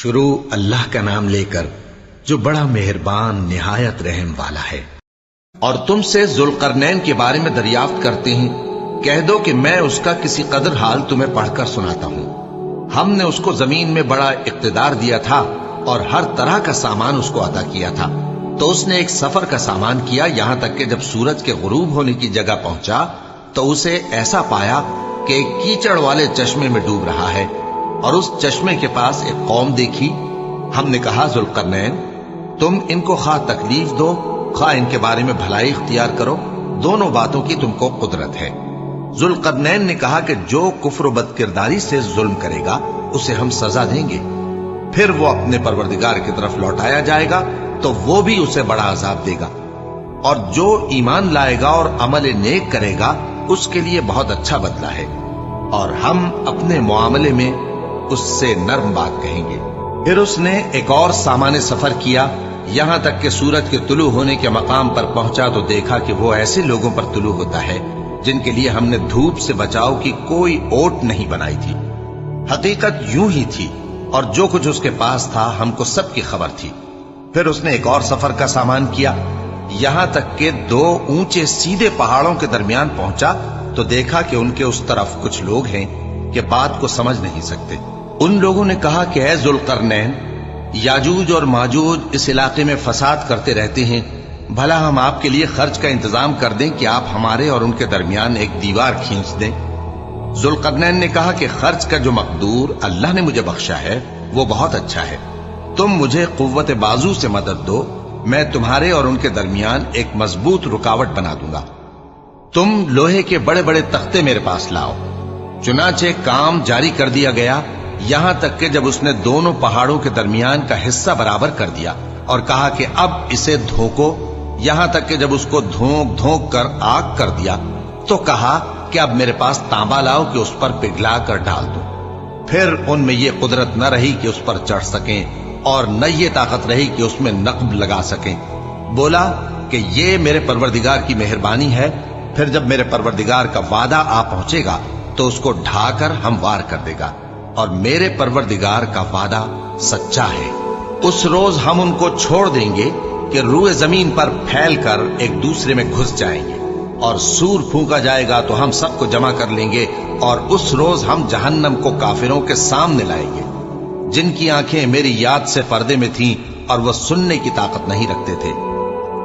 شروع اللہ کا نام لے کر جو بڑا مہربان نہایت رحم والا ہے۔ اور تم سے ذوالقرنین کے بارے میں دریافت کرتے ہیں، کہہ دو کہ میں اس کا کسی قدر حال تمہیں پڑھ کر سناتا ہوں۔ ہم نے اس کو زمین میں بڑا اقتدار دیا تھا اور ہر طرح کا سامان اس کو عطا کیا تھا، تو اس نے ایک سفر کا سامان کیا، یہاں تک کہ جب سورج کے غروب ہونے کی جگہ پہنچا تو اسے ایسا پایا کہ ایک کیچڑ والے چشمے میں ڈوب رہا ہے، اور اس چشمے کے پاس ایک قوم دیکھی۔ ہم نے کہا ذوالقرنین، تم ان کو خواہ تکلیف دو خواہ ان کے بارے میں بھلائی اختیار کرو، دونوں باتوں کی تم کو قدرت ہے۔ ذوالقرنین نے کہا کہ جو کفر و بدکرداری سے ظلم کرے گا اسے ہم سزا دیں گے، پھر وہ اپنے پروردگار کی طرف لوٹایا جائے گا تو وہ بھی اسے بڑا عذاب دے گا، اور جو ایمان لائے گا اور عمل نیک کرے گا اس کے لیے بہت اچھا بدلہ ہے، اور ہم اپنے معاملے میں اس سے نرم بات کہیں گے۔ پھر اس نے ایک اور سامان سفر کیا، یہاں تک کہ سورج کے طلوع ہونے کے مقام پر پہنچا تو دیکھا کہ وہ ایسے لوگوں پر طلوع ہوتا ہے جن کے لیے ہم نے دھوپ سے بچاؤ کی کوئی اوٹ نہیں بنائی تھی۔ حقیقت یوں ہی تھی، اور جو کچھ اس کے پاس تھا ہم کو سب کی خبر تھی۔ پھر اس نے ایک اور سفر کا سامان کیا، یہاں تک کہ دو اونچے سیدھے پہاڑوں کے درمیان پہنچا تو دیکھا کہ ان کے اس طرف کچھ لوگ ہیں کہ بات کو سمجھ نہیں سکتے۔ ان لوگوں نے کہا کہ اے ذوالقرنین، یاجوج اور ماجوج اس علاقے میں فساد کرتے رہتے ہیں، بھلا ہم آپ کے لیے خرچ کا انتظام کر دیں کہ آپ ہمارے اور ان کے درمیان ایک دیوار کھینچ دیں۔ ذوالقرنین نے کہا کہ خرچ کا جو مقدور اللہ نے مجھے بخشا ہے وہ بہت اچھا ہے، تم مجھے قوت بازو سے مدد دو، میں تمہارے اور ان کے درمیان ایک مضبوط رکاوٹ بنا دوں گا۔ تم لوہے کے بڑے بڑے تختے میرے پاس لاؤ۔ چنانچہ کام جاری کر دیا گیا، یہاں تک کہ جب اس نے دونوں پہاڑوں کے درمیان کا حصہ برابر کر دیا اور کہا کہ اب اسے دھوکو، یہاں تک کہ جب اس کو دھونک دھونک کر آگ کر دیا تو کہا کہ اب میرے پاس تانبا لاؤ کہ اس پر پگھلا کر ڈال دو۔ پھر ان میں یہ قدرت نہ رہی کہ اس پر چڑھ سکیں، اور نہ یہ طاقت رہی کہ اس میں نقب لگا سکیں۔ بولا کہ یہ میرے پروردگار کی مہربانی ہے، پھر جب میرے پروردگار کا وعدہ آ پہنچے گا تو اس کو ڈھا کر ہموار کر دے گا، اور میرے پروردگار کا وعدہ سچا ہے۔ اس روز ہم ان کو چھوڑ دیں گے کہ روئے زمین پر پھیل کر ایک دوسرے میں گھس جائیں گے، اور سور پھونکا جائے گا تو ہم سب کو جمع کر لیں گے، اور اس روز ہم جہنم کو کافروں کے سامنے لائیں گے، جن کی آنکھیں میری یاد سے پردے میں تھیں اور وہ سننے کی طاقت نہیں رکھتے تھے۔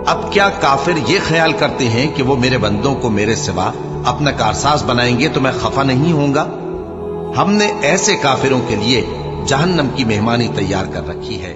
اب کیا کافر یہ خیال کرتے ہیں کہ وہ میرے بندوں کو میرے سوا اپنا کارساز بنائیں گے تو میں خفا نہیں ہوں گا؟ ہم نے ایسے کافروں کے لیے جہنم کی مہمانی تیار کر رکھی ہے۔